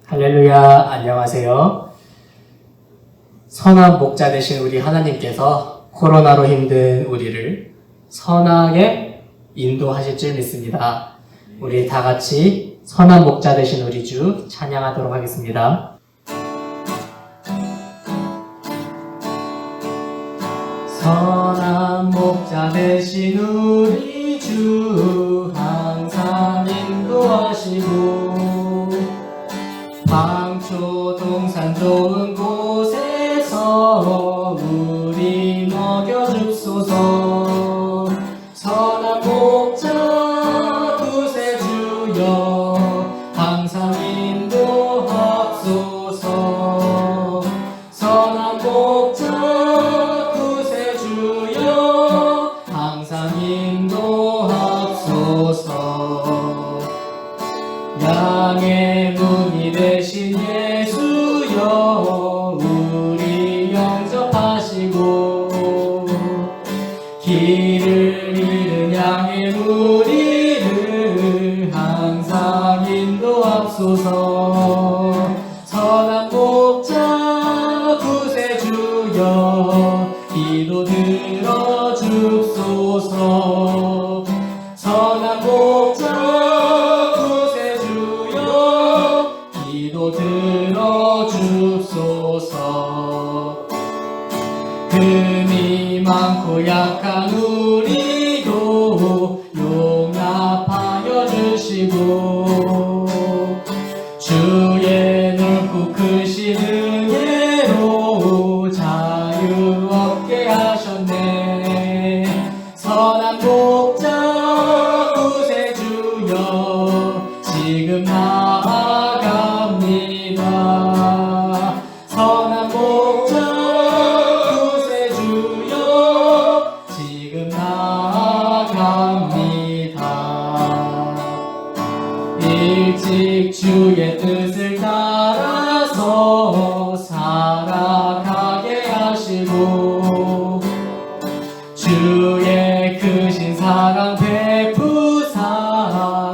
할렐루야, 안녕하세요. 선한 목자 되신 우리 하나님께서 코로나로 힘든 우리를 선하게 인도하실 줄 믿습니다. 우리 다 같이 선한 목자 되신 우리 주 찬양하도록 하겠습니다. 선한 목자 되신 우리 주 항상 인도하시고 방초 동산 좋은 곳에서 우리 먹여줍소서. 선한 목자 구세주여 항상 인도하소서. 선한 목자 구세주여 항상 인도하소서. 양의 문이 되신 예수여 우리 영접하시고 길을 잃은 양의 무리를 항상 인도하소서. 선한 목자 구세주여 기도 들어줍소서. 선한 목자 기도 들어줍소서. 금이 많고 약한 우리도 용납하여 주시고 주의 넓고 크신 은혜로 자유 얻게 하셨네. 선한 목자 구세주여 지금 나아갑니다. 선한 목자 구세주여 지금 나아갑니다. 일찍 주의 뜻을 따라서 살아가게 하시고 주의 크신 사랑 베푸사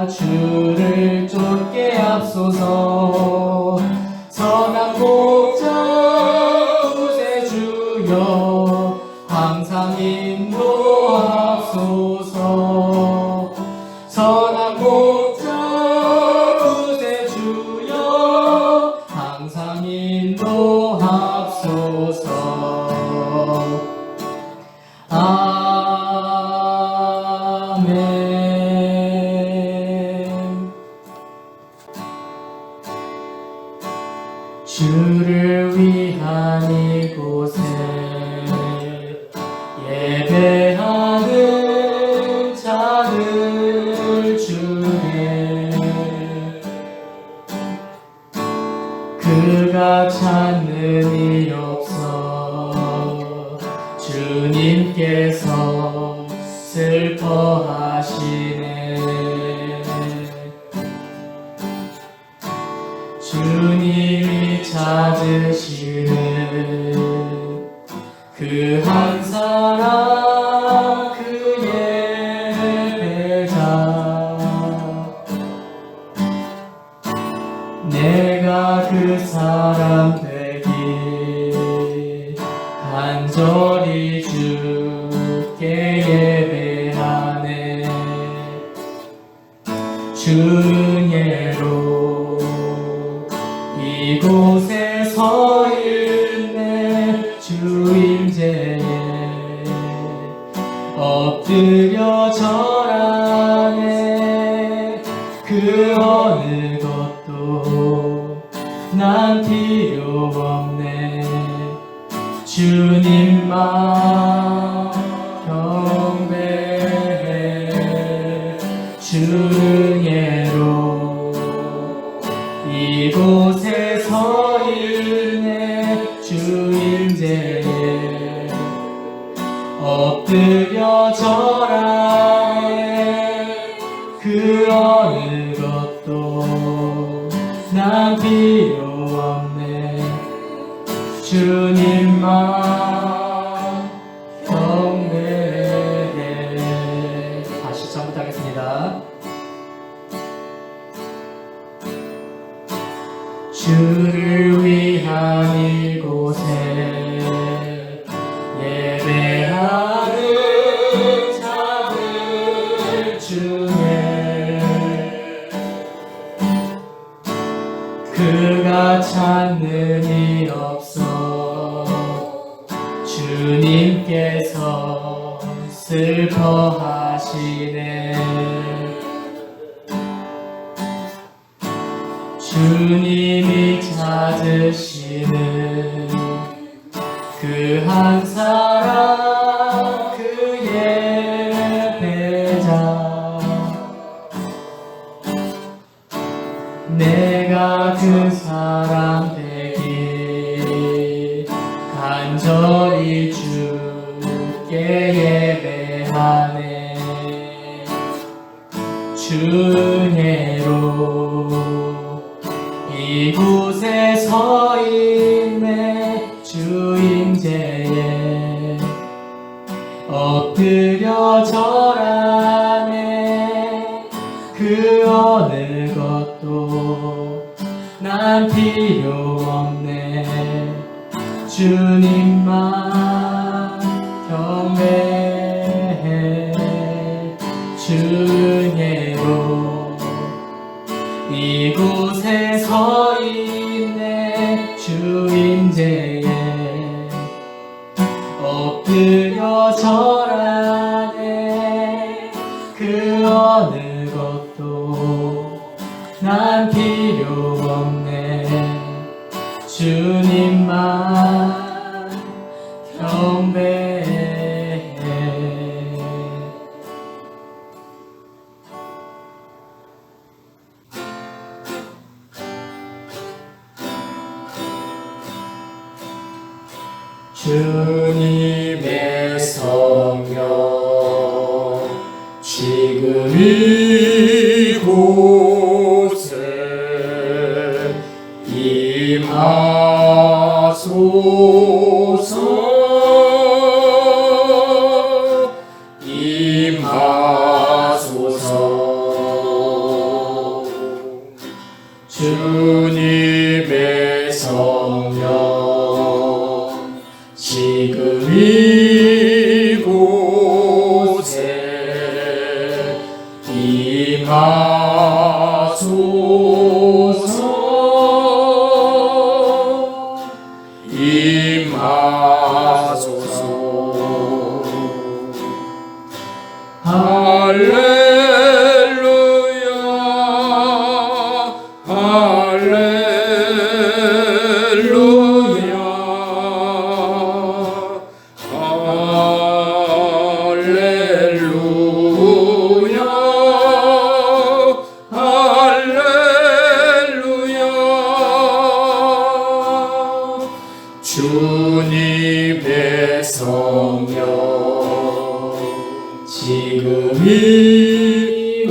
주를 쫓게 앞서서. 선한 목자 구세주여 항상 인도하소서. 선한 목자 구세주여 항상 인도하소서. 아멘. 주를 위한 이곳에 예배하는 자들 중에 그가 찾는 이 없어 주님께서 슬퍼하시네. 주님이 찾으시는 그 한 사람 그 예배자 내가 그 사람 되기 간절히 주께 예배하네. 주 은혜로 이곳에 서 있네. 주 임재에 엎드려 절하네. 그 어느 것도 난 필요 없네. 주님만 경배해. 주 은혜로 이곳에 서 있네. 주 임재에 엎드려 절하네. 그 어느 것도 난 필요 없네. 주님만 경배해. 다시 처음부터 하겠습니다. 주를 위한 이곳에 예배하는 자들 중에 그가 찾는 일 없어 주님께서 슬퍼하시네. 주님이 찾으시는 그 한 사람 그 예배자 내가 그 사람 되길 간절히 주께 예배하네. 주은혜로 이곳에 서 있네. 주임제에 엎드려 절하네. 그 어느 것도 난 필요 없네. 주님만 경배해. 주은혜로 이곳에 서 있네. 주임제에 엎드려 절하네. 그 어느 것도 난 필요 없네. 주님만 경배해. 주님의 성령 지금 이곳에 임하소서. 임하소서. 주님의 성령 지금 이곳에 임하소서. 임하소서. 할렐루야. 할렐루야. 주님의 성령 지금 이곳에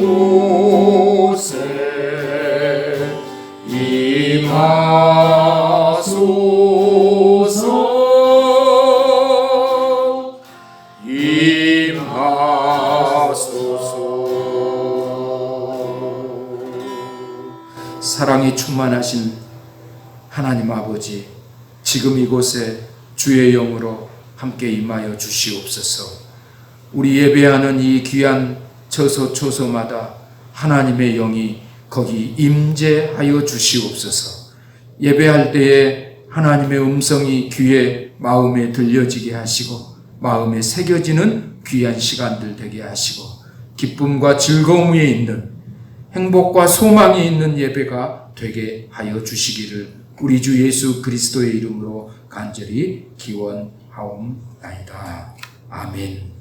임하소서. 임하소서. 사랑이 충만하신 하나님 아버지, 지금 이곳에 주의 영으로 함께 임하여 주시옵소서. 우리 예배하는 이 귀한 처소처소마다 하나님의 영이 거기 임재하여 주시옵소서. 예배할 때에 하나님의 음성이 귀에 마음에 들려지게 하시고 마음에 새겨지는 귀한 시간들 되게 하시고 기쁨과 즐거움이 있는 행복과 소망이 있는 예배가 되게 하여 주시기를 우리 주 예수 그리스도의 이름으로 간절히 기원하옵나이다. 아멘.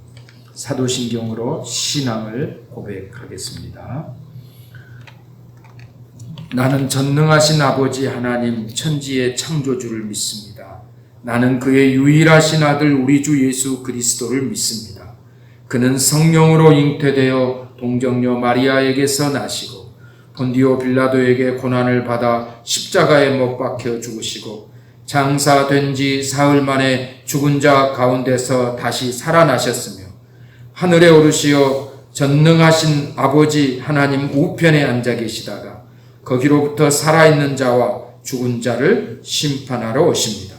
사도신경으로 신앙을 고백하겠습니다. 나는 전능하신 아버지 하나님 천지의 창조주를 믿습니다. 나는 그의 유일하신 아들 우리 주 예수 그리스도를 믿습니다. 그는 성령으로 잉태되어 동정녀 마리아에게서 나시고 본디오 빌라도에게 고난을 받아 십자가에 못 박혀 죽으시고 장사된 지 사흘 만에 죽은 자 가운데서 다시 살아나셨으며 하늘에 오르시어 전능하신 아버지 하나님 우편에 앉아 계시다가 거기로부터 살아있는 자와 죽은 자를 심판하러 오십니다.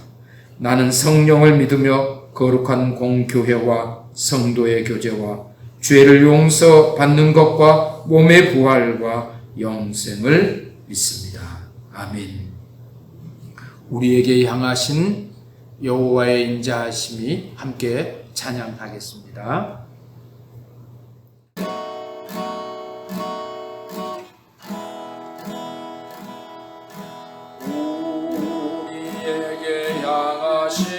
나는 성령을 믿으며 거룩한 공교회와 성도의 교제와 죄를 용서받는 것과 몸의 부활과 영생을 믿습니다. 아멘. 우리에게 향하신 여호와의 인자하심이 함께 찬양하겠습니다. 우리에게 향하신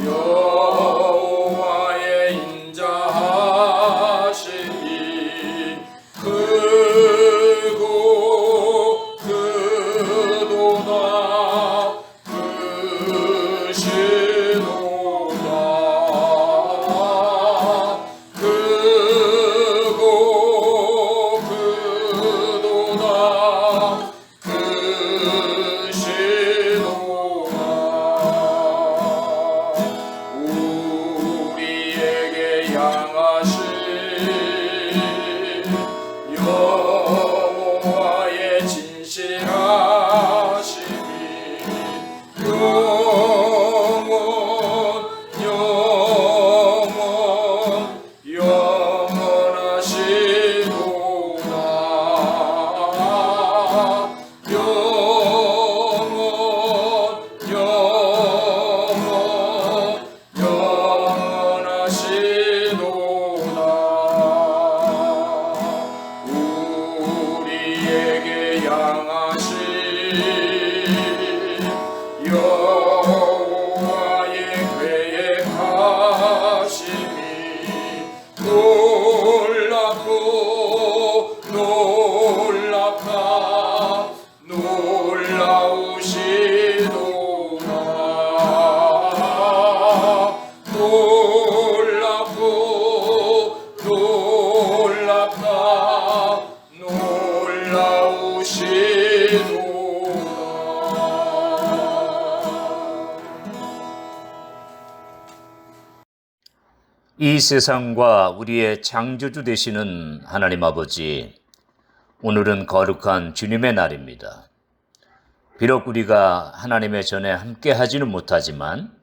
여호와의 인자하심이 크고 크도다 크시도다 크고 크도다 우리에게 향하신 여호와의 진실하심이 영원 영원하시도다 우리에게 향하신 여호와의 계획하심이 놀랍고 놀랍다 놀라우시도다 놀랍고 놀랍다 놀라우시도다. 이 세상과 우리의 창조주 되시는 하나님 아버지, 오늘은 거룩한 주님의 날입니다. 비록 우리가 하나님의 전에 함께 하지는 못하지만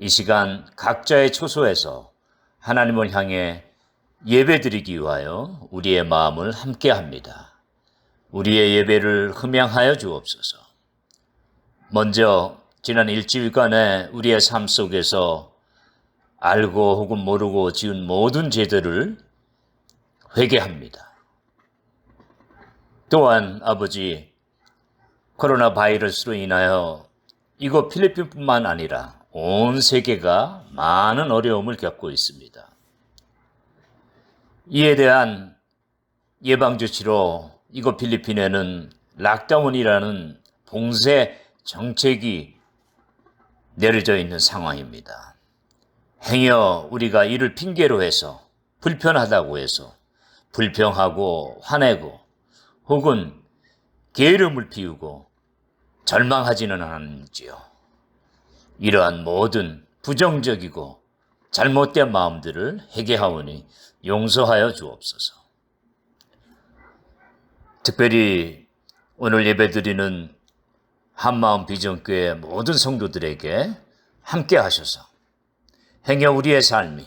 이 시간 각자의 처소에서 하나님을 향해 예배드리기 위하여 우리의 마음을 함께 합니다. 우리의 예배를 흠양하여 주옵소서. 먼저 지난 일주일간의 우리의 삶 속에서 알고 혹은 모르고 지은 모든 죄들을 회개합니다. 또한 아버지, 코로나 바이러스로 인하여 이곳 필리핀뿐만 아니라 온 세계가 많은 어려움을 겪고 있습니다. 이에 대한 예방 조치로 이곳 필리핀에는 락다운이라는 봉쇄 정책이 내려져 있는 상황입니다. 행여 우리가 이를 핑계로 해서 불편하다고 해서 불평하고 화내고 혹은 게으름을 피우고 절망하지는 않는지요. 이러한 모든 부정적이고 잘못된 마음들을 회개하오니 용서하여 주옵소서. 특별히 오늘 예배드리는 한마음 비전교회 모든 성도들에게 함께 하셔서 행여 우리의 삶이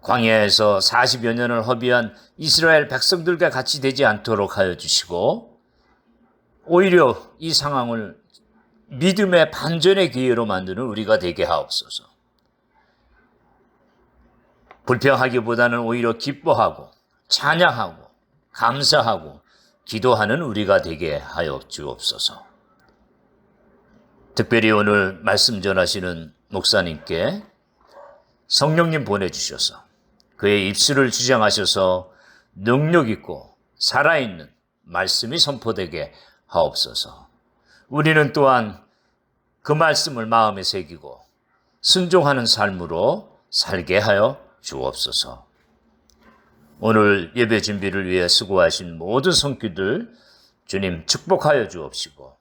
광야에서 40여 년을 허비한 이스라엘 백성들과 같이 되지 않도록 하여 주시고 오히려 이 상황을 믿음의 반전의 기회로 만드는 우리가 되게 하옵소서. 불평하기보다는 오히려 기뻐하고 찬양하고 감사하고 기도하는 우리가 되게 하여 주옵소서. 특별히 오늘 말씀 전하시는 목사님께 성령님 보내주셔서 그의 입술을 주장하셔서 능력 있고 살아있는 말씀이 선포되게 하옵소서. 우리는 또한 그 말씀을 마음에 새기고 순종하는 삶으로 살게 하여 주옵소서. 오늘 예배 준비를 위해 수고하신 모든 성도들 주님 축복하여 주옵시고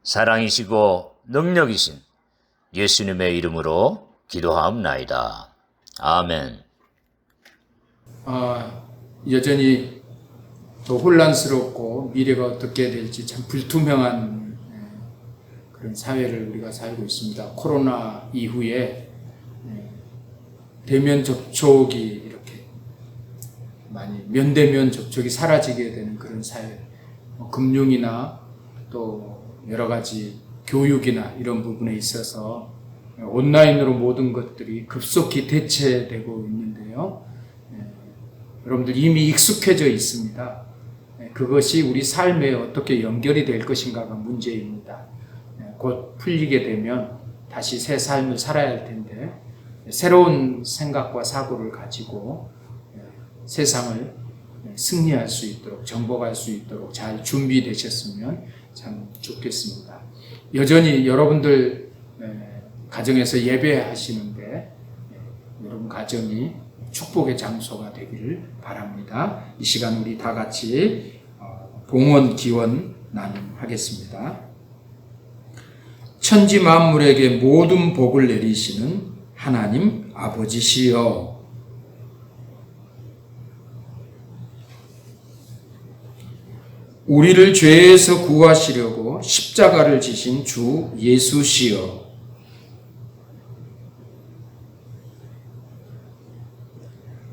사랑이시고 능력이신 예수님의 이름으로 기도하옵나이다. 아멘. 여전히 또 혼란스럽고 미래가 어떻게 될지 참 불투명한 그런 사회를 우리가 살고 있습니다. 코로나 이후에 대면 접촉이 이렇게 많이 면대면 접촉이 사라지게 되는 그런 사회, 금융이나 또 여러 가지 교육이나 이런 부분에 있어서 온라인으로 모든 것들이 급속히 대체되고 있는데요. 여러분들 이미 익숙해져 있습니다. 그것이 우리 삶에 어떻게 연결이 될 것인가가 문제입니다. 곧 풀리게 되면 다시 새 삶을 살아야 할 텐데 새로운 생각과 사고를 가지고 세상을 승리할 수 있도록, 정복할 수 있도록 잘 준비되셨으면 참 좋겠습니다. 여전히 여러분들 가정에서 예배하시는데 여러분 가정이 축복의 장소가 되기를 바랍니다. 이 시간 우리 다 같이 봉헌 기원 나눔하겠습니다. 천지 만물에게 모든 복을 내리시는 하나님 아버지시여, 우리를 죄에서 구하시려고 십자가를 지신 주 예수시여,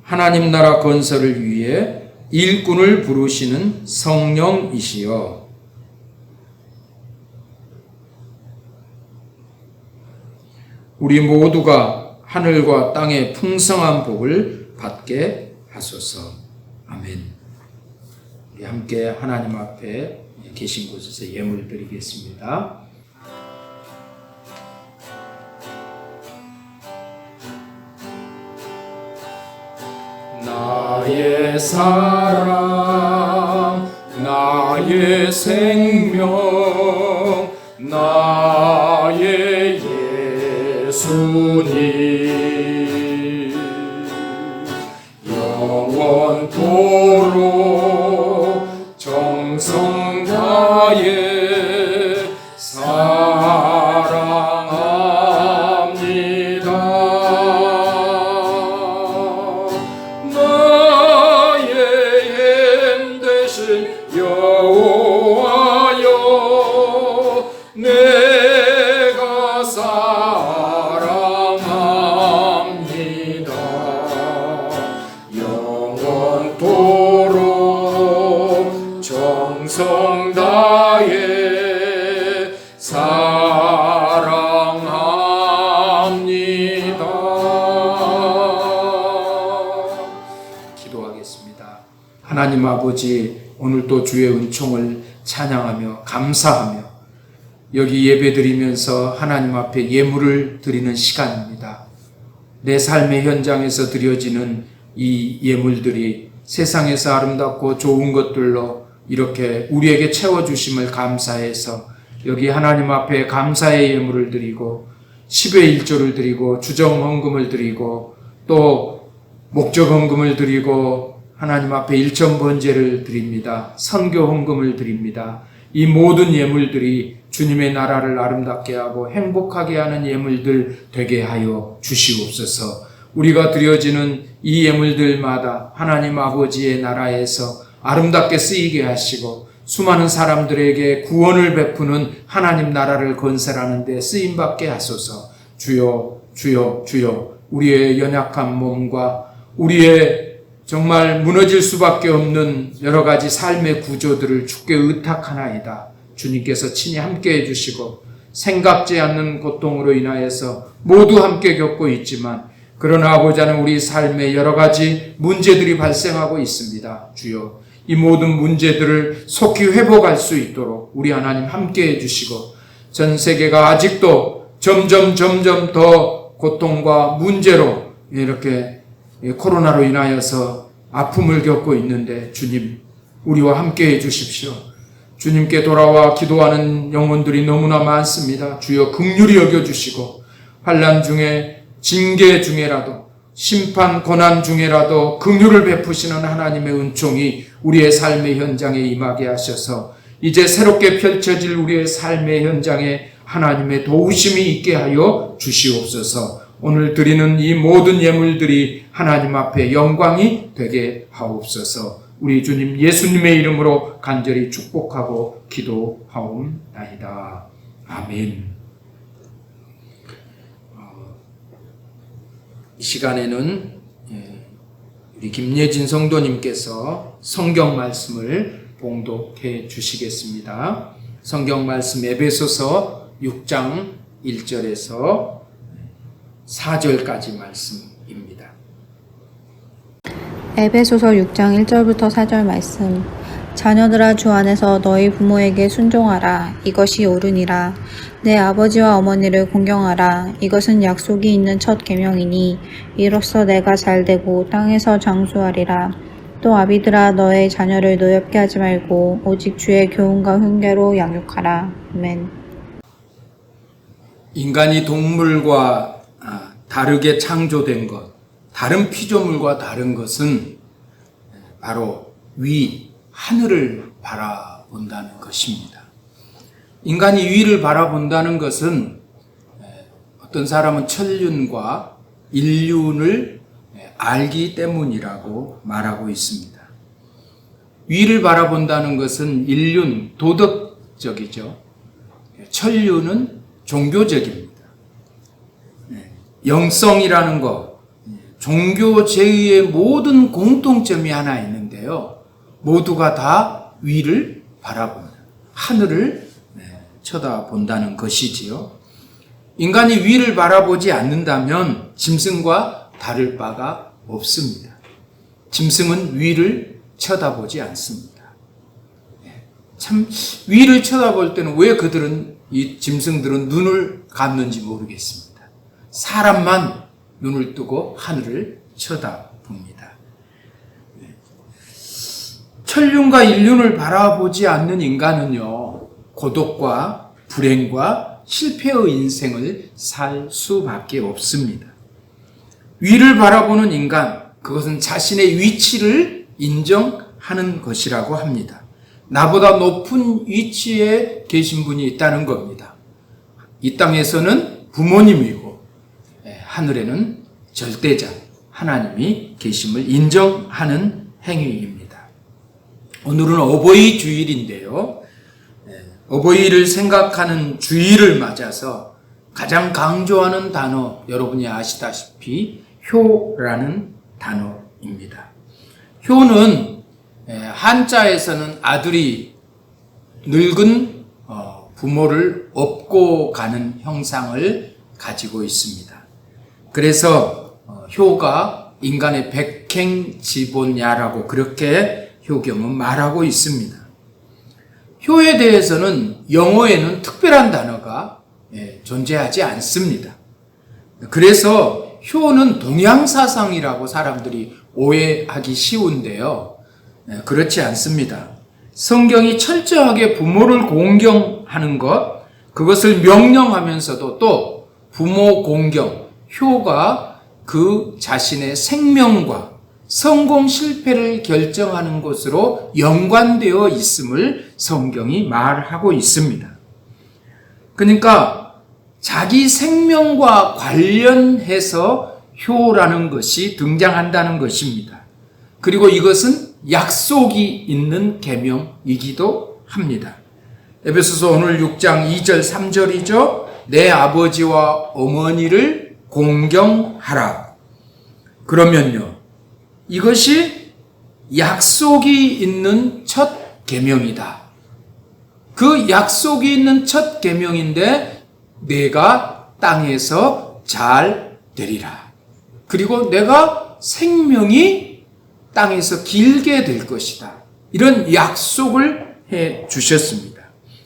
하나님 나라 건설을 위해 일꾼을 부르시는 성령이시여, 우리 모두가 하늘과 땅의 풍성한 복을 받게 하소서. 아멘. 우리 함께 하나님 앞에 계신 곳에서 예물 드리겠습니다. 나의 사랑, 나의 생명, 나의 예수님, 영원토록 정성 다해 사랑합니다. 나의 힘되신 여호와여, 내가 사랑합니다. 영원토록 정성 다해 사랑합니다. 기도하겠습니다. 하나님 아버지, 오늘 또 주의 은총을 찬양하며 감사하며 여기 예배드리면서 하나님 앞에 예물을 드리는 시간입니다. 내 삶의 현장에서 드려지는 이 예물들이 세상에서 아름답고 좋은 것들로 이렇게 우리에게 채워주심을 감사해서 여기 하나님 앞에 감사의 예물을 드리고 10의 1조를 드리고 주정헌금을 드리고 또 목적헌금을 드리고 하나님 앞에 일천번제를 드립니다. 선교헌금을 드립니다. 이 모든 예물들이 주님의 나라를 아름답게 하고 행복하게 하는 예물들 되게 하여 주시옵소서. 우리가 드려지는 이 예물들마다 하나님 아버지의 나라에서 아름답게 쓰이게 하시고 수많은 사람들에게 구원을 베푸는 하나님 나라를 건설하는 데 쓰임받게 하소서. 주여, 주여, 주여, 우리의 연약한 몸과 우리의 정말 무너질 수밖에 없는 여러 가지 삶의 구조들을 주께 의탁하나이다. 주님께서 친히 함께 해주시고 생각지 않는 고통으로 인하여서 모두 함께 겪고 있지만 그러나 아버지 하나님, 우리 삶에 여러 가지 문제들이 발생하고 있습니다. 주여, 이 모든 문제들을 속히 회복할 수 있도록 우리 하나님 함께 해주시고 전 세계가 아직도 점점 더 고통과 문제로 이렇게 코로나로 인하여서 아픔을 겪고 있는데 주님, 우리와 함께 해주십시오. 주님께 돌아와 기도하는 영혼들이 너무나 많습니다. 주여 긍휼히 여겨주시고 환난 중에 징계 중에라도 심판 고난 중에라도 긍휼을 베푸시는 하나님의 은총이 우리의 삶의 현장에 임하게 하셔서 이제 새롭게 펼쳐질 우리의 삶의 현장에 하나님의 도우심이 있게 하여 주시옵소서. 오늘 드리는 이 모든 예물들이 하나님 앞에 영광이 되게 하옵소서. 우리 주님 예수님의 이름으로 간절히 축복하고 기도하옵나이다. 아멘. 이 시간에는 우리 김예진 성도님께서 성경 말씀을 봉독해 주시겠습니다. 성경 말씀 에베소서 6장 1절에서 4절까지 말씀입니다. 에베소서 6장 1절부터 4절 말씀. 자녀들아 주 안에서 너희 부모에게 순종하라. 이것이 옳으니라. 내 아버지와 어머니를 공경하라. 이것은 약속이 있는 첫 계명이니 이로써 내가 잘되고 땅에서 장수하리라. 또 아비들아 너의 자녀를 노엽게 하지 말고 오직 주의 교훈과 훈계로 양육하라. 아멘. 인간이 동물과 다르게 창조된 것, 다른 피조물과 다른 것은 바로 하늘을 바라본다는 것입니다. 인간이 위를 바라본다는 것은 어떤 사람은 천륜과 인륜을 알기 때문이라고 말하고 있습니다. 위를 바라본다는 것은 인륜, 도덕적이죠. 천륜은 종교적입니다. 영성이라는 것, 종교 제의의 모든 공통점이 하나 있는데요. 모두가 다 위를 바라본다. 하늘을 쳐다본다는 것이지요. 인간이 위를 바라보지 않는다면 짐승과 다를 바가 없습니다. 짐승은 위를 쳐다보지 않습니다. 참 위를 쳐다볼 때는 왜 이 짐승들은 눈을 감는지 모르겠습니다. 사람만 눈을 뜨고 하늘을 쳐다봅니다. 천륜과 인륜을 바라보지 않는 인간은요, 고독과 불행과 실패의 인생을 살 수밖에 없습니다. 위를 바라보는 인간, 그것은 자신의 위치를 인정하는 것이라고 합니다. 나보다 높은 위치에 계신 분이 있다는 겁니다. 이 땅에서는 부모님이고 하늘에는 절대자 하나님이 계심을 인정하는 행위입니다. 오늘은 어버이 주일인데요. 어버이를 생각하는 주일을 맞아서 가장 강조하는 단어, 여러분이 아시다시피 효라는 단어입니다. 효는 한자에서는 아들이 늙은 부모를 업고 가는 형상을 가지고 있습니다. 그래서 효가 인간의 백행지본야라고 그렇게 효경은 말하고 있습니다. 효에 대해서는 영어에는 특별한 단어가 존재하지 않습니다. 그래서 효는 동양사상이라고 사람들이 오해하기 쉬운데요. 그렇지 않습니다. 성경이 철저하게 부모를 공경하는 것, 그것을 명령하면서도 또 부모 공경, 효가 그 자신의 생명과 성공 실패를 결정하는 것으로 연관되어 있음을 성경이 말하고 있습니다. 그러니까 자기 생명과 관련해서 효라는 것이 등장한다는 것입니다. 그리고 이것은 약속이 있는 계명이기도 합니다. 에베소서 오늘 6장 2절 3절이죠. 내 아버지와 어머니를 공경하라. 그러면요, 이것이 약속이 있는 첫 계명이다. 그 약속이 있는 첫 계명인데 내가 땅에서 잘 되리라. 그리고 내가 생명이 땅에서 길게 될 것이다. 이런 약속을 해 주셨습니다.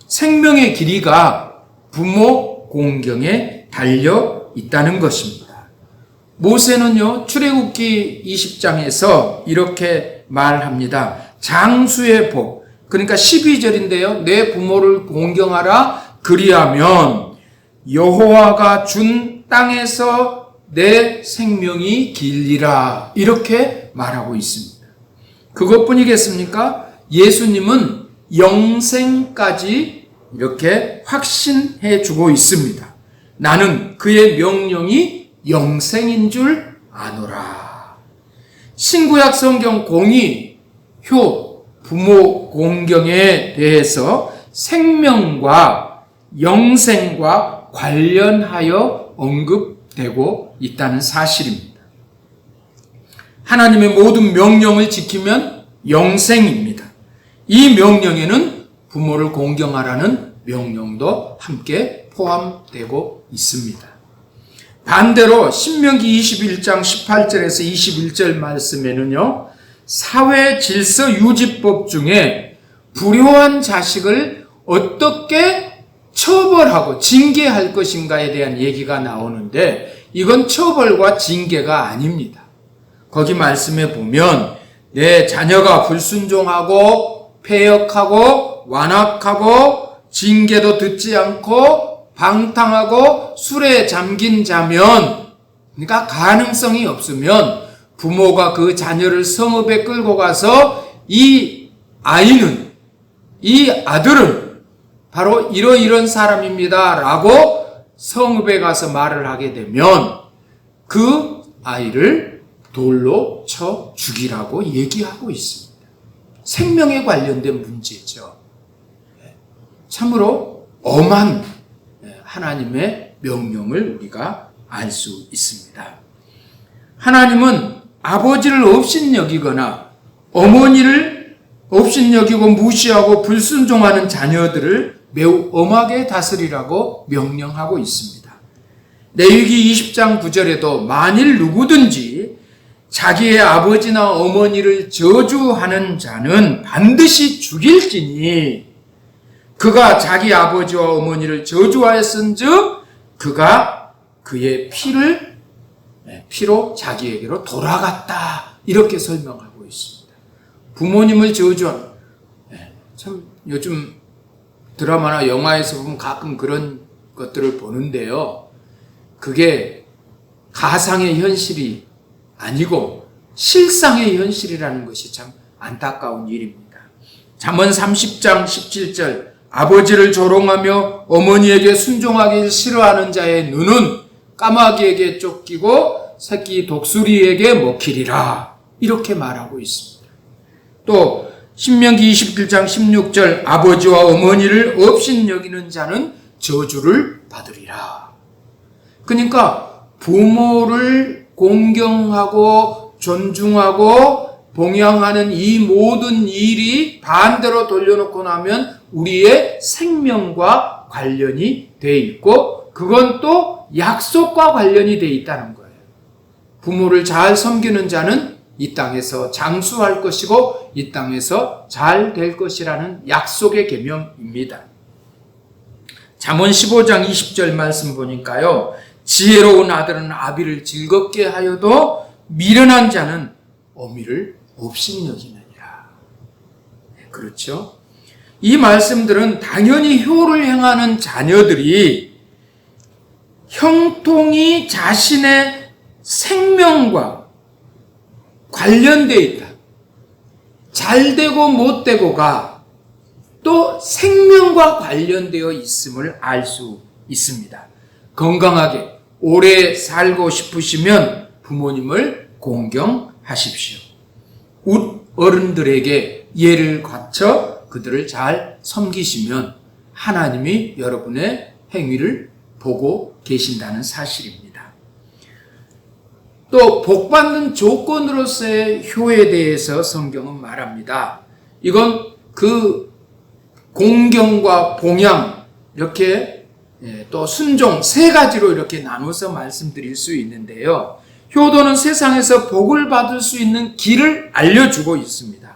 생명의 길이가 부모 공경에 달려 있다는 것입니다. 모세는요, 출애굽기 20장에서 이렇게 말합니다. 장수의 복, 그러니까 12절인데요. 내 부모를 공경하라. 그리하면 여호와가 준 땅에서 내 생명이 길리라. 이렇게 말하고 있습니다. 그것뿐이겠습니까? 예수님은 영생까지 이렇게 확신해 주고 있습니다. 나는 그의 명령이 영생인 줄 아노라. 신구약 성경 공이 부모 공경에 대해서 생명과 영생과 관련하여 언급되고 있다는 사실입니다. 하나님의 모든 명령을 지키면 영생입니다. 이 명령에는 부모를 공경하라는 명령도 함께 포함되고 있습니다. 반대로 신명기 21장 18절에서 21절 말씀에는요, 사회 질서 유지법 중에 불효한 자식을 어떻게 처벌하고 징계할 것인가에 대한 얘기가 나오는데, 이건 처벌과 징계가 아닙니다. 거기 말씀에 보면 내 자녀가 불순종하고 폐역하고 완악하고 징계도 듣지 않고 방탕하고 술에 잠긴 자면, 그러니까 가능성이 없으면 부모가 그 자녀를 성읍에 끌고 가서 이 아들은 바로 이런 사람입니다 라고 성읍에 가서 말을 하게 되면 그 아이를 돌로 쳐 죽이라고 얘기하고 있습니다. 생명에 관련된 문제죠. 참으로 엄한 하나님의 명령을 우리가 알 수 있습니다. 하나님은 아버지를 업신여기거나 어머니를 업신여기고 무시하고 불순종하는 자녀들을 매우 엄하게 다스리라고 명령하고 있습니다. 레위기 20장 9절에도 만일 누구든지 자기의 아버지나 어머니를 저주하는 자는 반드시 죽일지니 그가 자기 아버지와 어머니를 저주하였은즉 그가 그의 피로 자기에게로 돌아갔다. 이렇게 설명하고 있습니다. 부모님을 저주하는, 참 요즘 드라마나 영화에서 보면 가끔 그런 것들을 보는데요. 그게 가상의 현실이 아니고 실상의 현실이라는 것이 참 안타까운 일입니다. 잠언 30장 17절 아버지를 조롱하며 어머니에게 순종하기 싫어하는 자의 눈은 까마귀에게 쫓기고 새끼 독수리에게 먹히리라. 이렇게 말하고 있습니다. 또 신명기 21장 16절 아버지와 어머니를 업신여기는 자는 저주를 받으리라. 그러니까 부모를 공경하고 존중하고 봉양하는 이 모든 일이 반대로 돌려놓고 나면 우리의 생명과 관련이 돼 있고 그건 또 약속과 관련이 돼 있다는 거예요. 부모를 잘 섬기는 자는 이 땅에서 장수할 것이고 이 땅에서 잘 될 것이라는 약속의 계명입니다. 잠언 15장 20절 말씀 보니까요. 지혜로운 아들은 아비를 즐겁게 하여도 미련한 자는 어미를 업신여기느니라. 그렇죠? 이 말씀들은 당연히 효를 행하는 자녀들이 형통이 자신의 생명과 관련되어 있다. 잘 되고 못 되고가 또 생명과 관련되어 있음을 알 수 있습니다. 건강하게 오래 살고 싶으시면 부모님을 공경하십시오. 어른들에게 예를 갖춰 그들을 잘 섬기시면 하나님이 여러분의 행위를 보고 계신다는 사실입니다. 또 복받는 조건으로서의 효에 대해서 성경은 말합니다. 이건 그 공경과 봉양 이렇게 또 순종 세 가지로 이렇게 나눠서 말씀드릴 수 있는데요. 효도는 세상에서 복을 받을 수 있는 길을 알려주고 있습니다.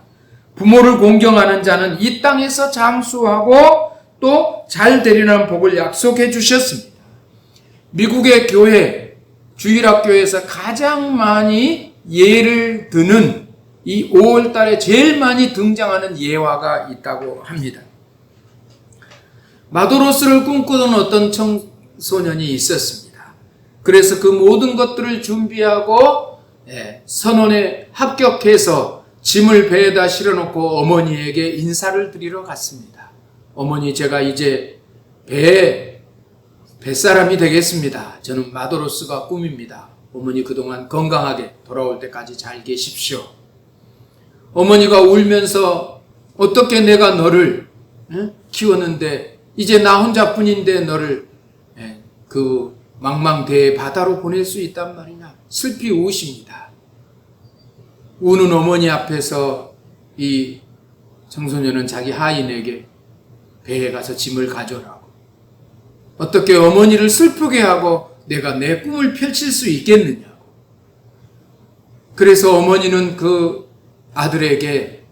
부모를 공경하는 자는 이 땅에서 장수하고 또 잘 되리라는 복을 약속해 주셨습니다. 미국의 교회, 주일학교에서 가장 많이 예를 드는 이 5월 달에 제일 많이 등장하는 예화가 있다고 합니다. 마도로스를 꿈꾸던 어떤 청소년이 있었습니다. 그래서 그 모든 것들을 준비하고 선원에 합격해서 짐을 배에다 실어놓고 어머니에게 인사를 드리러 갔습니다. 어머니, 제가 이제 뱃사람이 되겠습니다. 저는 마도로스가 꿈입니다. 어머니 그동안 건강하게 돌아올 때까지 잘 계십시오. 어머니가 울면서 어떻게 내가 너를 키웠는데 이제 나 혼자뿐인데 너를 그 망망대해 바다로 보낼 수 있단 말이냐. 슬피 우십니다. 우는 어머니 앞에서 이 청소년은 자기 하인에게 배에 가서 짐을 가져라고, 어떻게 어머니를 슬프게 하고 내가 내 꿈을 펼칠 수 있겠느냐고. 그래서 어머니는 그 아들에게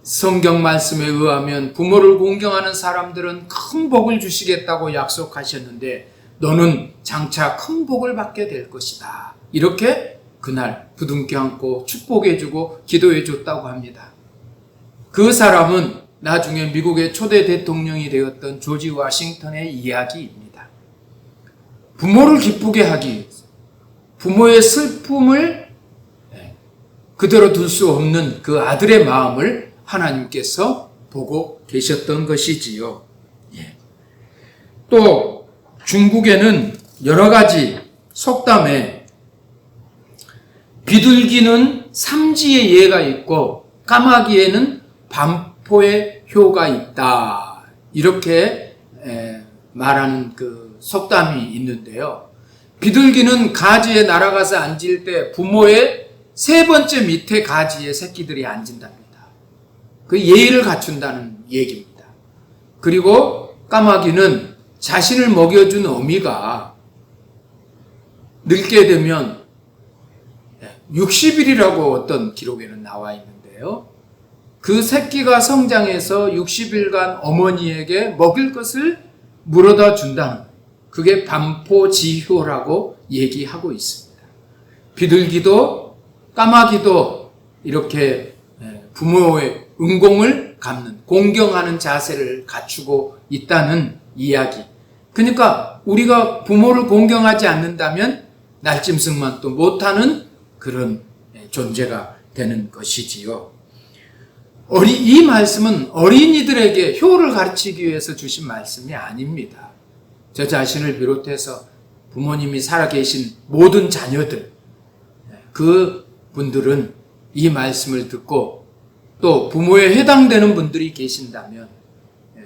성경 말씀에 의하면 부모를 공경하는 사람들은 큰 복을 주시겠다고 약속하셨는데 너는 장차 큰 복을 받게 될 것이다. 이렇게 그날 부둥켜 안고 축복해주고 기도해줬다고 합니다. 그 사람은 나중에 미국의 초대 대통령이 되었던 조지 워싱턴의 이야기입니다. 부모를 기쁘게 하기 위해서, 부모의 슬픔을 그대로 둘 수 없는 그 아들의 마음을 하나님께서 보고 계셨던 것이지요. 또 중국에는 여러 가지 속담에 비둘기는 삼지의 예가 있고 까마귀에는 반포의 효가 있다. 이렇게 말하는 그 속담이 있는데요. 비둘기는 가지에 날아가서 앉을 때 부모의 세 번째 밑에 가지에 새끼들이 앉는답니다. 그 예의를 갖춘다는 얘기입니다. 그리고 까마귀는 자신을 먹여준 어미가 늙게 되면 60일이라고 어떤 기록에는 나와 있는데요. 그 새끼가 성장해서 60일간 어머니에게 먹일 것을 물어다 준다는, 그게 반포지효라고 얘기하고 있습니다. 비둘기도 까마귀도 이렇게 부모의 은공을 갚는, 공경하는 자세를 갖추고 있다는 이야기. 그러니까 우리가 부모를 공경하지 않는다면 날짐승만 또 못하는 그런 존재가 되는 것이지요. 이 말씀은 어린이들에게 효를 가르치기 위해서 주신 말씀이 아닙니다. 저 자신을 비롯해서 부모님이 살아계신 모든 자녀들, 그 분들은 이 말씀을 듣고 또 부모에 해당되는 분들이 계신다면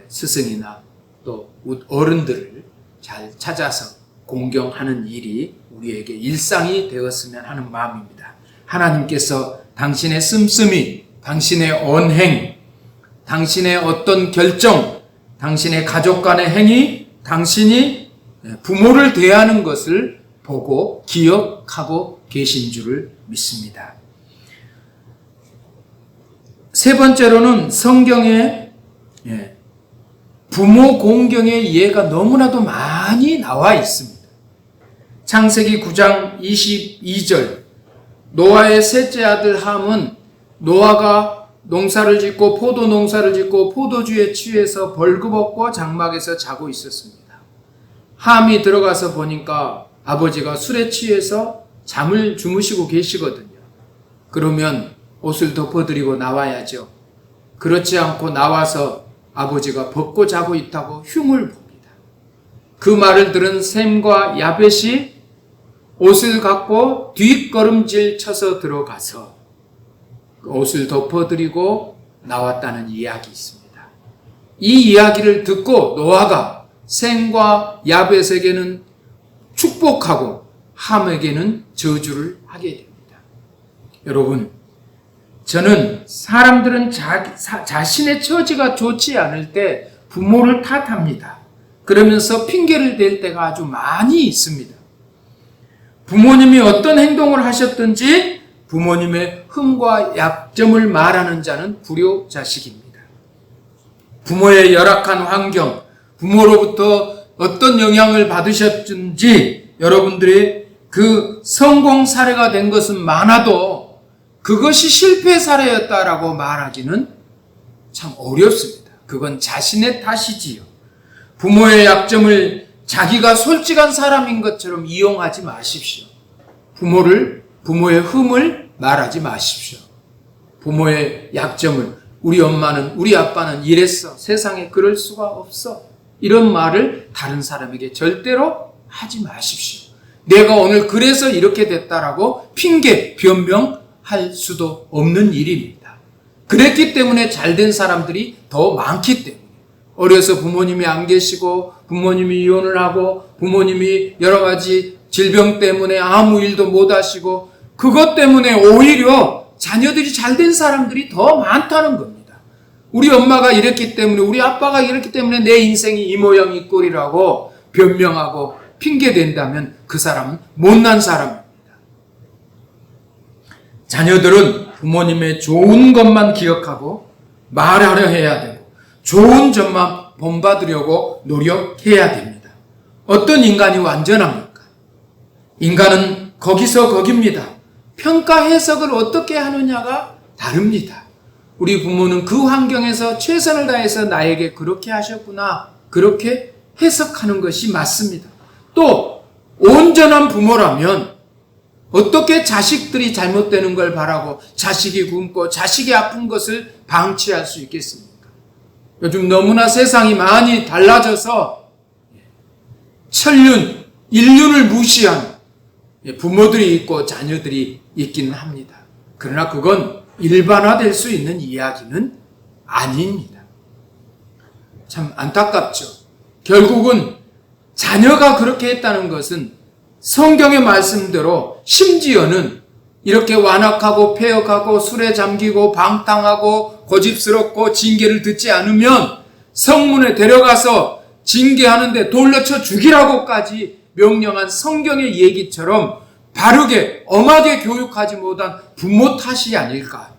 스승이나 또 어른들을 잘 찾아서 공경하는 일이 우리에게 일상이 되었으면 하는 마음입니다. 하나님께서 당신의 씀씀이, 당신의 언행, 당신의 어떤 결정, 당신의 가족 간의 행위, 당신이 부모를 대하는 것을 보고 기억하고 계신 줄을 믿습니다. 세 번째로는 성경에 부모 공경의 예가 너무나도 많이 나와 있습니다. 창세기 9장 22절, 노아의 셋째 아들 함은 노아가 농사를 짓고 포도 농사를 짓고 포도주에 취해서 벌거벗고 장막에서 자고 있었습니다. 함이 들어가서 보니까 아버지가 술에 취해서 잠을 주무시고 계시거든요. 그러면 옷을 덮어드리고 나와야죠. 그렇지 않고 나와서 아버지가 벗고 자고 있다고 흉을 봅니다. 그 말을 들은 셈과 야벳이 옷을 갖고 뒷걸음질 쳐서 들어가서 옷을 덮어드리고 나왔다는 이야기 있습니다. 이 이야기를 듣고 노아가 셈과 야벳에게는 축복하고 함에게는 저주를 하게 됩니다. 여러분, 저는 사람들은 자신의 처지가 좋지 않을 때 부모를 탓합니다. 그러면서 핑계를 댈 때가 아주 많이 있습니다. 부모님이 어떤 행동을 하셨든지 부모님의 흠과 약점을 말하는 자는 불효자식입니다. 부모의 열악한 환경, 부모로부터 어떤 영향을 받으셨든지 여러분들의 그 성공 사례가 된 것은 많아도 그것이 실패 사례였다라고 말하기는 참 어렵습니다. 그건 자신의 탓이지요. 부모의 약점을 자기가 솔직한 사람인 것처럼 이용하지 마십시오. 부모의 흠을 말하지 마십시오. 부모의 약점을, 우리 엄마는, 우리 아빠는 이랬어, 세상에 그럴 수가 없어, 이런 말을 다른 사람에게 절대로 하지 마십시오. 내가 오늘 그래서 이렇게 됐다라고 핑계, 변명할 수도 없는 일입니다. 그랬기 때문에 잘된 사람들이 더 많기 때문에. 어려서 부모님이 안 계시고 부모님이 이혼을 하고 부모님이 여러 가지 질병 때문에 아무 일도 못 하시고 그것 때문에 오히려 자녀들이 잘된 사람들이 더 많다는 겁니다. 우리 엄마가 이랬기 때문에 우리 아빠가 이랬기 때문에 내 인생이 이 모양 이 꼴이라고 변명하고 핑계댄다면 그 사람은 못난 사람입니다. 자녀들은 부모님의 좋은 것만 기억하고 말하려 해야 되고 좋은 점만 본받으려고 노력해야 됩니다. 어떤 인간이 완전합니까? 인간은 거기서 거깁니다. 평가 해석을 어떻게 하느냐가 다릅니다. 우리 부모는 그 환경에서 최선을 다해서 나에게 그렇게 하셨구나, 그렇게 해석하는 것이 맞습니다. 또 온전한 부모라면 어떻게 자식들이 잘못되는 걸 바라고 자식이 굶고 자식이 아픈 것을 방치할 수 있겠습니까? 요즘 너무나 세상이 많이 달라져서 천륜, 인륜을 무시한 부모들이 있고 자녀들이 있기는 합니다. 그러나 그건 일반화될 수 있는 이야기는 아닙니다. 참 안타깝죠. 결국은 자녀가 그렇게 했다는 것은 성경의 말씀대로 심지어는 이렇게 완악하고 폐역하고 술에 잠기고 방탕하고 고집스럽고 징계를 듣지 않으면 성문에 데려가서 징계하는데 돌려쳐 죽이라고까지 명령한 성경의 얘기처럼 바르게 엄하게 교육하지 못한 부모 탓이 아닐까.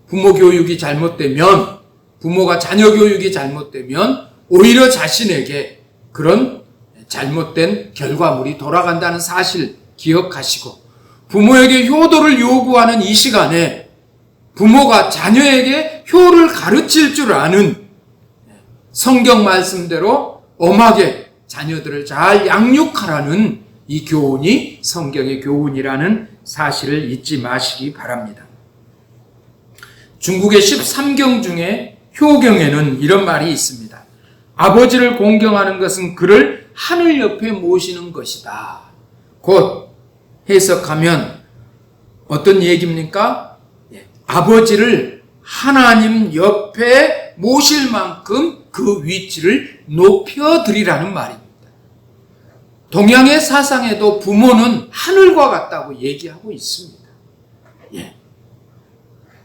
부모 교육이 잘못되면, 부모가 자녀 교육이 잘못되면 오히려 자신에게 그런 잘못된 결과물이 돌아간다는 사실 기억하시고, 부모에게 효도를 요구하는 이 시간에 부모가 자녀에게 효를 가르칠 줄 아는 성경 말씀대로 엄하게 자녀들을 잘 양육하라는 이 교훈이 성경의 교훈이라는 사실을 잊지 마시기 바랍니다. 중국의 13경 중에 효경에는 이런 말이 있습니다. 아버지를 공경하는 것은 그를 하늘 옆에 모시는 것이다. 곧 해석하면 어떤 얘기입니까? 아버지를 하나님 옆에 모실 만큼 그 위치를 높여드리라는 말입니다. 동양의 사상에도 부모는 하늘과 같다고 얘기하고 있습니다.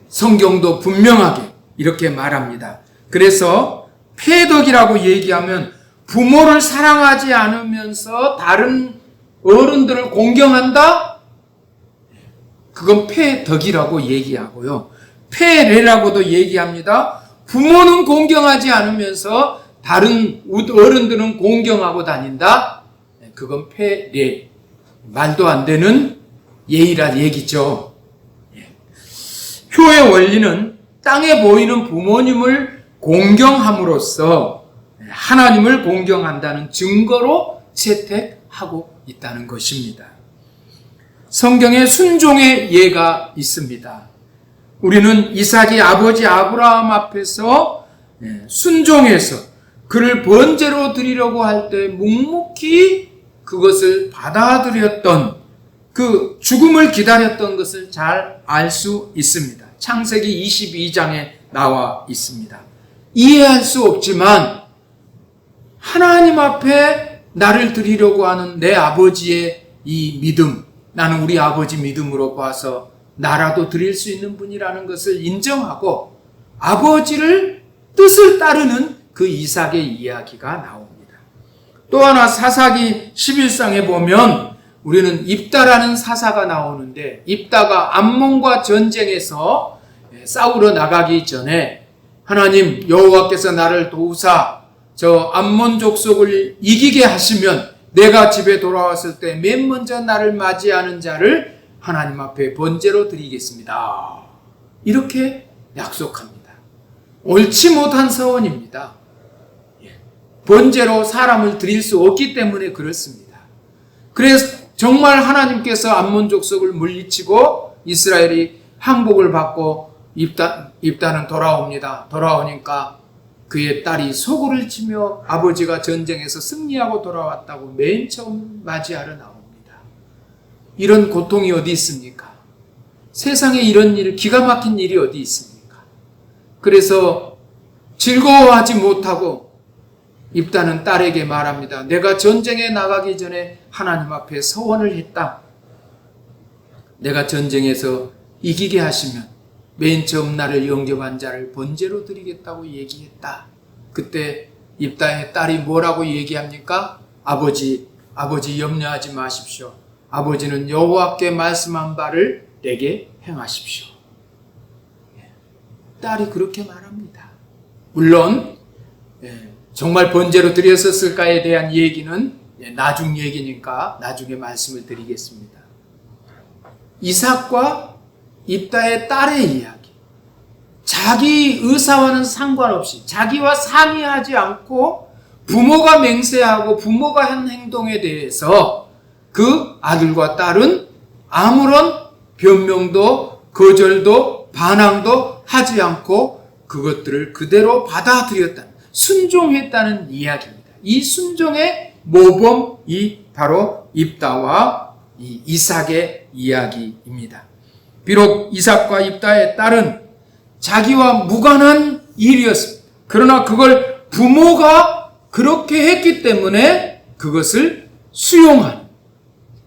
성경도 분명하게 이렇게 말합니다. 그래서 폐덕이라고 얘기하면 부모를 사랑하지 않으면서 다른 어른들을 공경한다? 그건 폐덕이라고 얘기하고요. 폐례라고도 얘기합니다. 부모는 공경하지 않으면서 다른 어른들은 공경하고 다닌다? 그건 폐례. 말도 안 되는 예의라 얘기죠. 효의 원리는 땅에 보이는 부모님을 공경함으로써 하나님을 공경한다는 증거로 채택하고 있다는 것입니다. 성경에 순종의 예가 있습니다. 우리는 이삭이 아버지 아브라함 앞에서 순종해서 그를 번제로 드리려고 할 때 묵묵히 그것을 받아들였던, 그 죽음을 기다렸던 것을 잘 알 수 있습니다. 창세기 22장에 나와 있습니다. 이해할 수 없지만 하나님 앞에 나를 드리려고 하는 내 아버지의 이 믿음, 나는 우리 아버지 믿음으로 봐서 나라도 드릴 수 있는 분이라는 것을 인정하고 아버지를 뜻을 따르는 그 이삭의 이야기가 나옵니다. 또 하나 사사기 11장에 보면 우리는 입다라는 사사가 나오는데, 입다가 암몬과 전쟁에서 싸우러 나가기 전에 하나님 여호와께서 나를 도우사 저 암몬 족속을 이기게 하시면 내가 집에 돌아왔을 때 맨 먼저 나를 맞이하는 자를 하나님 앞에 번제로 드리겠습니다. 이렇게 약속합니다. 옳지 못한 서원입니다. 번제로 사람을 드릴 수 없기 때문에 그렇습니다. 그래서 정말 하나님께서 암몬 족속을 물리치고 이스라엘이 항복을 받고 입다는 돌아옵니다. 돌아오니까 그의 딸이 소고를 치며 아버지가 전쟁에서 승리하고 돌아왔다고 맨 처음 맞이하러 나옵니다. 이런 고통이 어디 있습니까? 세상에 이런 일, 기가 막힌 일이 어디 있습니까? 그래서 즐거워하지 못하고 입다는 딸에게 말합니다. 내가 전쟁에 나가기 전에 하나님 앞에 서원을 했다. 내가 전쟁에서 이기게 하시면 맨 처음 나를 영접한 자를 번제로 드리겠다고 얘기했다. 그때 입다의 딸이 뭐라고 얘기합니까? 아버지 염려하지 마십시오. 아버지는 여호와께 말씀한 바를 내게 행하십시오. 딸이 그렇게 말합니다. 물론 정말 번제로 드렸었을까에 대한 얘기는 나중 얘기니까 나중에 말씀을 드리겠습니다. 이삭과 입다의 딸의 이야기. 자기 의사와는 상관없이 자기와 상의하지 않고 부모가 맹세하고 부모가 한 행동에 대해서 그 아들과 딸은 아무런 변명도 거절도 반항도 하지 않고 그것들을 그대로 받아들였다는, 순종했다는 이야기입니다. 이 순종의 모범이 바로 입다와 이 이삭의 이야기입니다. 비록 이삭과 입다의 딸은 자기와 무관한 일이었습니다. 그러나 그걸 부모가 그렇게 했기 때문에 그것을 수용하는,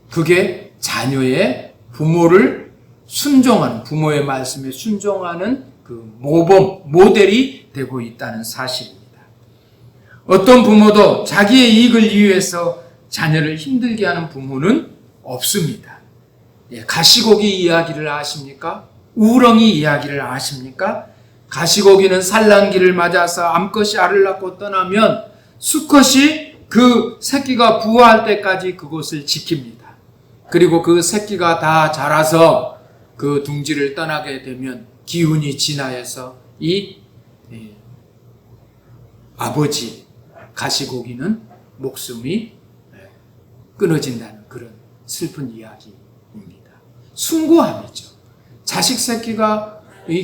그게 자녀의 부모를 순종하는, 부모의 말씀에 순종하는 그 모범, 모델이 되고 있다는 사실입니다. 어떤 부모도 자기의 이익을 위해서 자녀를 힘들게 하는 부모는 없습니다. 가시고기 이야기를 아십니까? 우렁이 이야기를 아십니까? 가시고기는 산란기를 맞아서 암컷이 알을 낳고 떠나면 수컷이 그 새끼가 부화할 때까지 그곳을 지킵니다. 그리고 그 새끼가 다 자라서 그 둥지를 떠나게 되면 기운이 진하여서 이 아버지 가시고기는 목숨이 끊어진다는 그런 슬픈 이야기입니다. 숭고함이죠. 자식 새끼가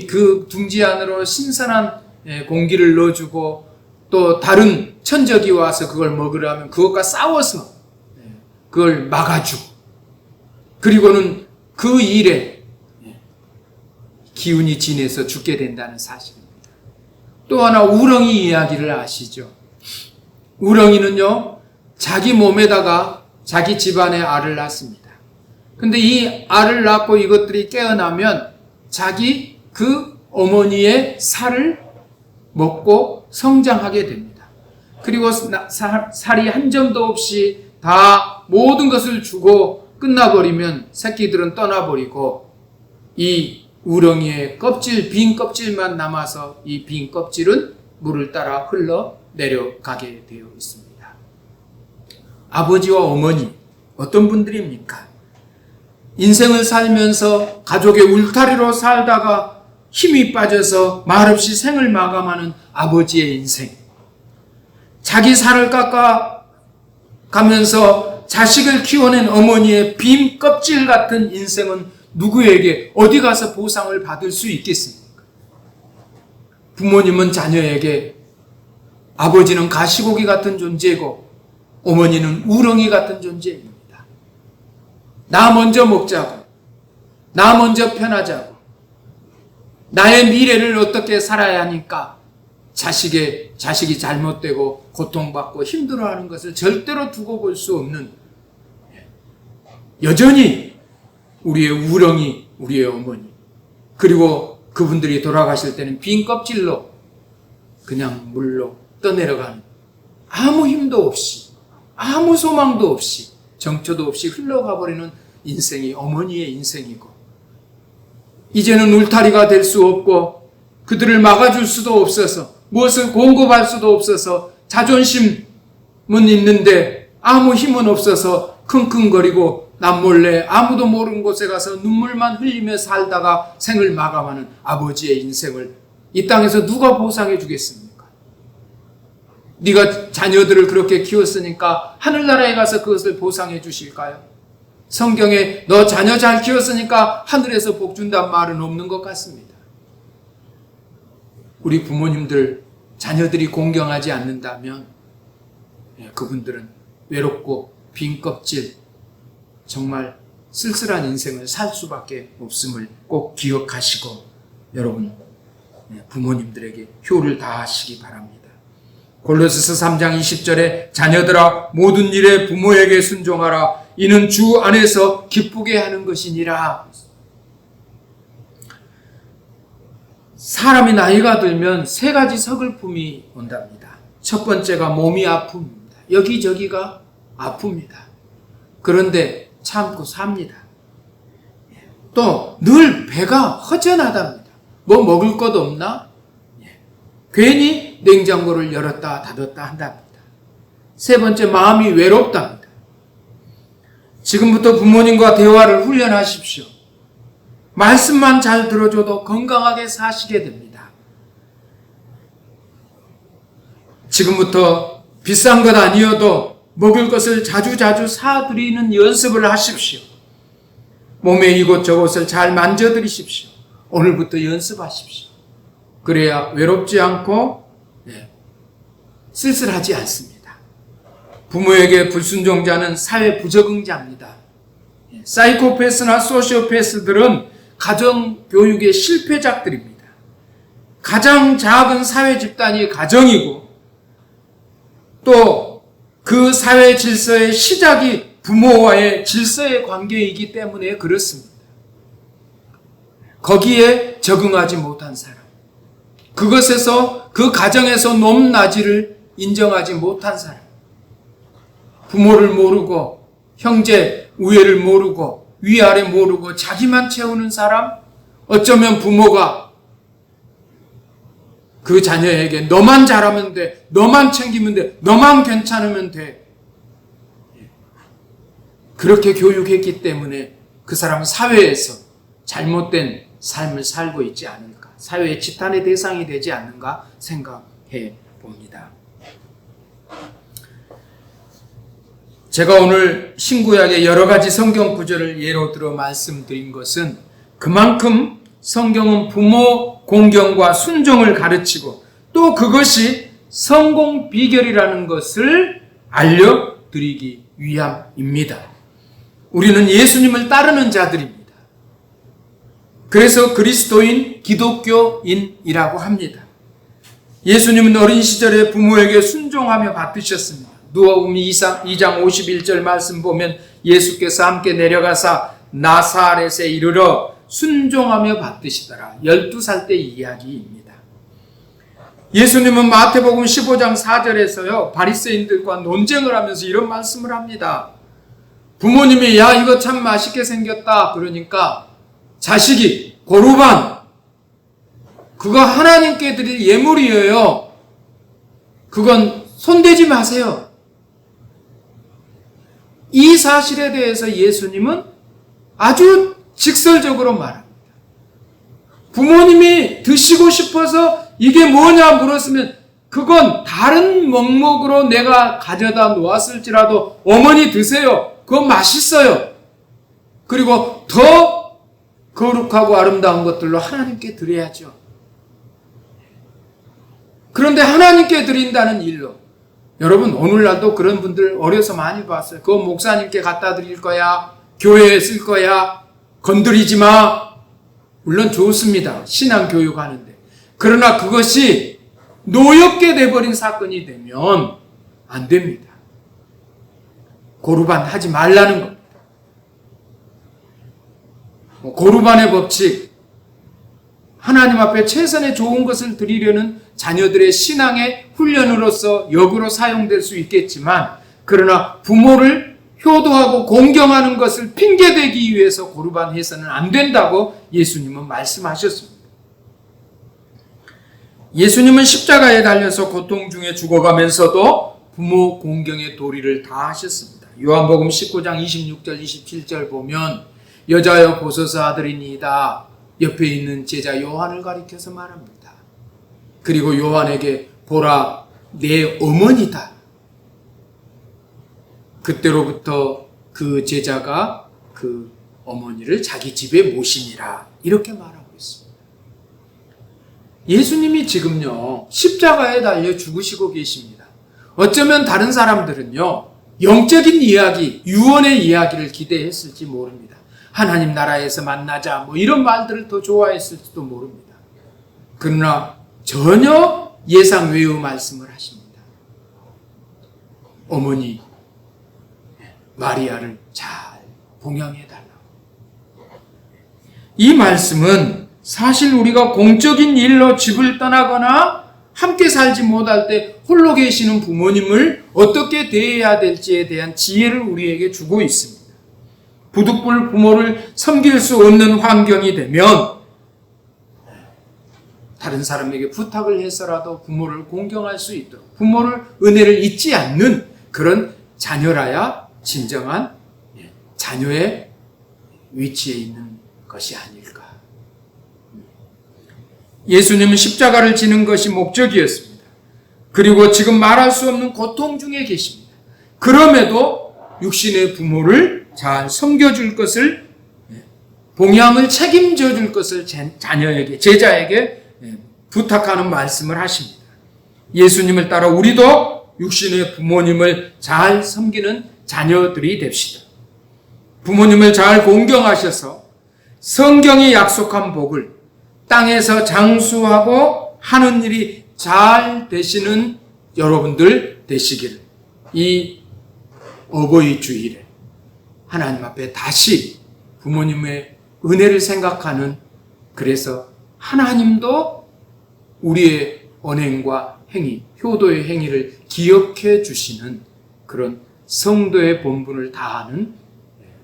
그 둥지 안으로 신선한 공기를 넣어주고 또 다른 천적이 와서 그걸 먹으려면 그것과 싸워서 그걸 막아주고, 그리고는 그 일에 기운이 진해서 죽게 된다는 사실입니다. 또 하나 우렁이 이야기를 아시죠? 우렁이는요, 자기 몸에다가 자기 집안의 알을 낳습니다. 근데 이 알을 낳고 이것들이 깨어나면 자기 그 어머니의 살을 먹고 성장하게 됩니다. 그리고 살이 한 점도 없이 다 모든 것을 주고 끝나버리면 새끼들은 떠나버리고 이 우렁이의 껍질, 빈 껍질만 남아서 이 빈 껍질은 물을 따라 흘러 내려가게 되어 있습니다. 아버지와 어머니, 어떤 분들입니까? 인생을 살면서 가족의 울타리로 살다가 힘이 빠져서 말없이 생을 마감하는 아버지의 인생. 자기 살을 깎아 가면서 자식을 키워낸 어머니의 빈 껍질 같은 인생은 누구에게 어디 가서 보상을 받을 수 있겠습니까? 부모님은 자녀에게 아버지는 가시고기 같은 존재고 어머니는 우렁이 같은 존재입니다. 나 먼저 먹자고, 나 먼저 편하자고, 나의 미래를 어떻게 살아야 하니까 자식이 잘못되고 고통받고 힘들어하는 것을 절대로 두고 볼 수 없는, 여전히 우리의 우렁이, 우리의 어머니, 그리고 그분들이 돌아가실 때는 빈 껍질로 그냥 물로 떠내려가는, 아무 힘도 없이 아무 소망도 없이 정처도 없이 흘러가 버리는 인생이 어머니의 인생이고, 이제는 울타리가 될 수 없고 그들을 막아줄 수도 없어서 무엇을 공급할 수도 없어서 자존심은 있는데 아무 힘은 없어서 킁킁거리고 남몰래 아무도 모르는 곳에 가서 눈물만 흘리며 살다가 생을 마감하는 아버지의 인생을 이 땅에서 누가 보상해 주겠습니까? 네가 자녀들을 그렇게 키웠으니까 하늘나라에 가서 그것을 보상해 주실까요? 성경에 너 자녀 잘 키웠으니까 하늘에서 복 준다는 말은 없는 것 같습니다. 우리 부모님들 자녀들이 공경하지 않는다면 그분들은 외롭고 빈 껍질, 정말 쓸쓸한 인생을 살 수밖에 없음을 꼭 기억하시고, 여러분 부모님들에게 효를 다하시기 바랍니다. 골로새서 3장 20절에 자녀들아 모든 일에 부모에게 순종하라. 이는 주 안에서 기쁘게 하는 것이니라. 사람이 나이가 들면 세 가지 서글픔이 온답니다. 첫 번째가 몸이 아픕니다. 여기저기가 아픕니다. 그런데 참고 삽니다. 또 늘 배가 허전하답니다. 뭐 먹을 것 없나? 괜히 냉장고를 열었다 닫았다 한답니다. 세 번째, 마음이 외롭답니다. 지금부터 부모님과 대화를 훈련하십시오. 말씀만 잘 들어줘도 건강하게 사시게 됩니다. 지금부터 비싼 것 아니어도 먹을 것을 자주자주 사드리는 연습을 하십시오. 몸에 이곳저곳을 잘 만져드리십시오. 오늘부터 연습하십시오. 그래야 외롭지 않고 쓸쓸하지 않습니다. 부모에게 불순종자는 사회 부적응자입니다. 사이코패스나 소시오패스들은 가정교육의 실패작들입니다. 가장 작은 사회 집단이 가정이고 또 그 사회 질서의 시작이 부모와의 질서의 관계이기 때문에 그렇습니다. 거기에 적응하지 못한 사람, 그것에서 그 가정에서 높낮이를 인정하지 못한 사람, 부모를 모르고 형제 우애를 모르고 위아래 모르고 자기만 채우는 사람, 어쩌면 부모가 그 자녀에게 너만 잘하면 돼, 너만 챙기면 돼, 너만 괜찮으면 돼, 그렇게 교육했기 때문에 그 사람은 사회에서 잘못된 삶을 살고 있지 않을까, 사회의 지탄의 대상이 되지 않는가 생각해 봅니다. 제가 오늘 신구약의 여러 가지 성경 구절을 예로 들어 말씀드린 것은 그만큼 성경은 부모 공경과 순종을 가르치고 또 그것이 성공 비결이라는 것을 알려드리기 위함입니다. 우리는 예수님을 따르는 자들입니다. 그래서 그리스도인, 기독교인이라고 합니다. 예수님은 어린 시절에 부모에게 순종하며 받드셨습니다. 누가복음 2장 51절 말씀 보면 예수께서 함께 내려가사 나사렛에 이르러 순종하며 받드시더라. 12살 때 이야기입니다. 예수님은 마태복음 15장 4절에서요 바리새인들과 논쟁을 하면서 이런 말씀을 합니다. 부모님이 야 이거 참 맛있게 생겼다 그러니까 자식이 고르반 그거 하나님께 드릴 예물이에요. 그건 손대지 마세요. 이 사실에 대해서 예수님은 아주 직설적으로 말합니다. 부모님이 드시고 싶어서 이게 뭐냐 물었으면 그건 다른 먹목으로 내가 가져다 놓았을지라도 어머니 드세요. 그거 맛있어요. 그리고 더 거룩하고 아름다운 것들로 하나님께 드려야죠. 그런데 하나님께 드린다는 일로 여러분 오늘날도 그런 분들 어려서 많이 봤어요. 그거 목사님께 갖다 드릴 거야. 교회에 쓸 거야. 건드리지 마. 물론 좋습니다. 신앙교육 하는데. 그러나 그것이 노엽게 돼버린 사건이 되면 안 됩니다. 고르반 하지 말라는 겁니다. 고르반의 법칙, 하나님 앞에 최선의 좋은 것을 드리려는 자녀들의 신앙의 훈련으로서 역으로 사용될 수 있겠지만 그러나 부모를 효도하고 공경하는 것을 핑계대기 위해서 고르반해서는 안 된다고 예수님은 말씀하셨습니다. 예수님은 십자가에 달려서 고통 중에 죽어가면서도 부모 공경의 도리를 다 하셨습니다. 요한복음 19장 26절 27절 보면 여자여 보소서 아들이니이다. 옆에 있는 제자 요한을 가리켜서 말합니다. 그리고 요한에게 보라 내 어머니다. 그때로부터 그 제자가 그 어머니를 자기 집에 모시니라 이렇게 말하고 있습니다. 예수님이 지금요 십자가에 달려 죽으시고 계십니다. 어쩌면 다른 사람들은요 영적인 이야기, 유언의 이야기를 기대했을지 모릅니다. 하나님 나라에서 만나자 뭐 이런 말들을 더 좋아했을지도 모릅니다. 그러나 전혀 예상 외의 말씀을 하십니다. 어머니 마리아를 잘 봉양해달라고. 이 말씀은 사실 우리가 공적인 일로 집을 떠나거나 함께 살지 못할 때 홀로 계시는 부모님을 어떻게 대해야 될지에 대한 지혜를 우리에게 주고 있습니다. 부득불 부모를 섬길 수 없는 환경이 되면 다른 사람에게 부탁을 해서라도 부모를 공경할 수 있도록 부모를 은혜를 잊지 않는 그런 자녀라야 진정한 자녀의 위치에 있는 것이 아닐까. 예수님은 십자가를 지는 것이 목적이었습니다. 그리고 지금 말할 수 없는 고통 중에 계십니다. 그럼에도 육신의 부모를 잘 섬겨줄 것을, 봉양을 책임져 줄 것을 자녀에게, 제자에게 부탁하는 말씀을 하십니다. 예수님을 따라 우리도 육신의 부모님을 잘 섬기는 자녀들이 됩시다. 부모님을 잘 공경하셔서 성경이 약속한 복을 땅에서 장수하고 하는 일이 잘 되시는 여러분들 되시기를 이 어버이 주일에 하나님 앞에 다시 부모님의 은혜를 생각하는, 그래서 하나님도 우리의 언행과 행위, 효도의 행위를 기억해 주시는 그런 성도의 본분을 다하는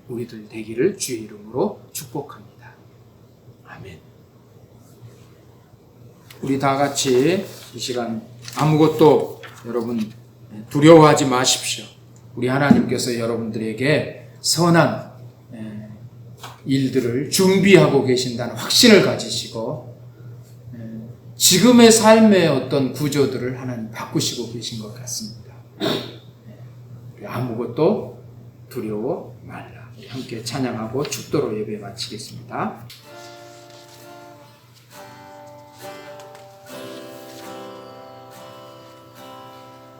우리들 되기를 주의 이름으로 축복합니다. 아멘. 우리 다 같이 이 시간 아무것도 여러분 두려워하지 마십시오. 우리 하나님께서 여러분들에게 선한 일들을 준비하고 계신다는 확신을 가지시고 지금의 삶의 어떤 구조들을 하나님 바꾸시고 계신 것 같습니다. 아무것도 두려워 말라. 함께 찬양하고 축도로 예배 마치겠습니다.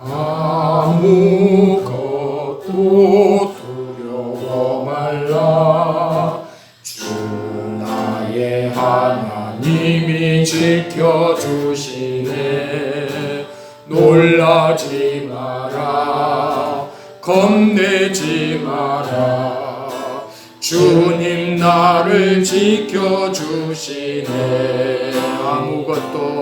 아무것도 두려워 말라. 주 나의 하나님이 지켜주시네. 놀라지 마라. 겁내지 마라. 주님 나를 지켜주시네. 아무것도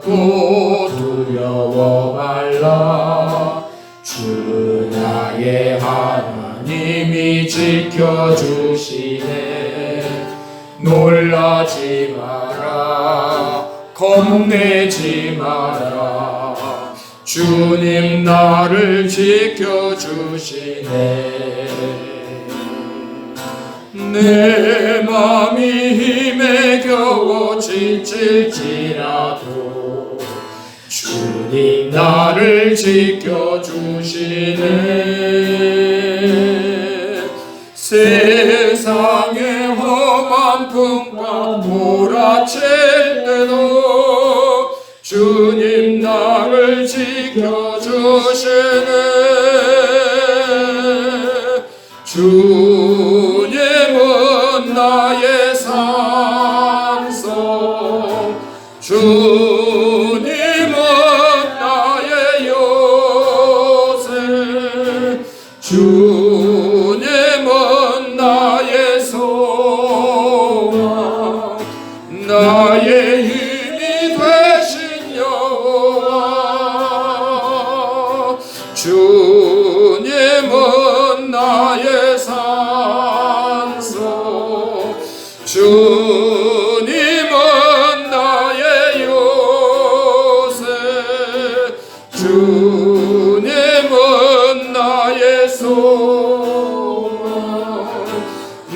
두려워 말라. 주 나의 하나님이 지켜주시네. 놀라지 마라. 겁내지 마라. 주님 나를 지켜주시네. 내 맘이 힘에 겨워 지칠지라도 주님 나를 지켜주시네. 세상의 험한 풍파 몰아칠 때도 주님 나를 지켜주시네. 주님은 나의 산성, 주님은 나의 요새, 주님은 나의 소망, 나의 힘이 되신 여호와. 주님은 나의 산성, 주님은 나의 요새, 주님은 나의 소망,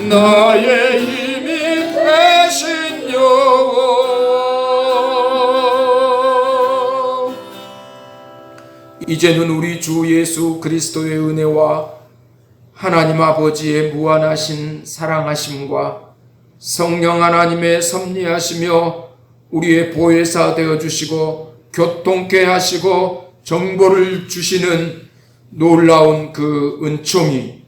나의 힘이 되신 여호와. 이제는 우리 주 예수 그리스도의 은혜와 하나님 아버지의 무한하신 사랑하심과 성령 하나님의 섭리하시며 우리의 보혜사 되어주시고 교통케 하시고 정보를 주시는 놀라운 그 은총이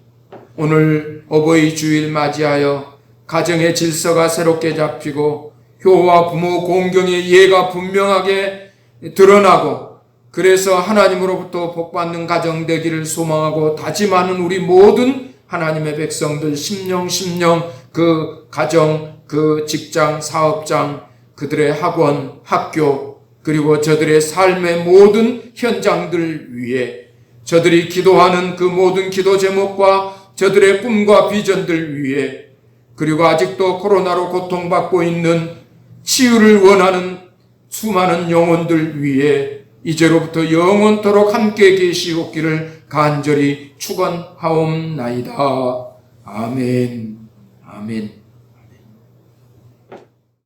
오늘 어버이 주일 맞이하여 가정의 질서가 새롭게 잡히고 효와 부모 공경의 예가 분명하게 드러나고 그래서 하나님으로부터 복받는 가정 되기를 소망하고 다짐하는 우리 모든 하나님의 백성들 심령 그 가정, 그 직장, 사업장, 그들의 학원, 학교 그리고 저들의 삶의 모든 현장들 위해 저들이 기도하는 그 모든 기도 제목과 저들의 꿈과 비전들 위해 그리고 아직도 코로나로 고통받고 있는 치유를 원하는 수많은 영혼들 위해 이제로부터 영원토록 함께 계시옵기를 간절히 축원하옵나이다. 아멘. 아멘.